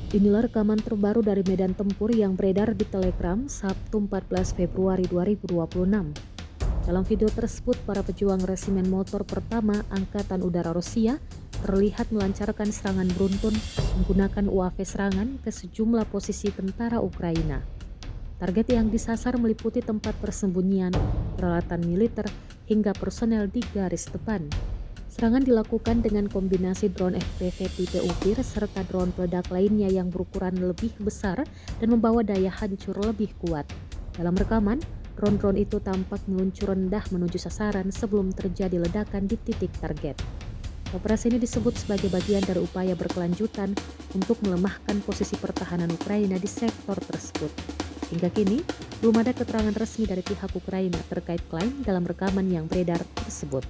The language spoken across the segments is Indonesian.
Inilah rekaman terbaru dari medan tempur yang beredar di Telegram Sabtu 14 Februari 2026. Dalam video tersebut, para pejuang resimen motor pertama Angkatan Udara Rusia terlihat melancarkan serangan beruntun menggunakan UAV serangan ke sejumlah posisi tentara Ukraina. Target yang disasar meliputi tempat persembunyian, peralatan militer, hingga personel di garis depan. Serangan dilakukan dengan kombinasi drone FPV tipe Upir serta drone peledak lainnya yang berukuran lebih besar dan membawa daya hancur lebih kuat. Dalam rekaman, drone-drone itu tampak meluncur rendah menuju sasaran sebelum terjadi ledakan di titik target. Operasi ini disebut sebagai bagian dari upaya berkelanjutan untuk melemahkan posisi pertahanan Ukraina di sektor tersebut. Hingga kini, belum ada keterangan resmi dari pihak Ukraina terkait klaim dalam rekaman yang beredar tersebut.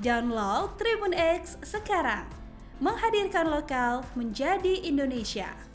Download Tribun X sekarang, menghadirkan lokal menjadi Indonesia.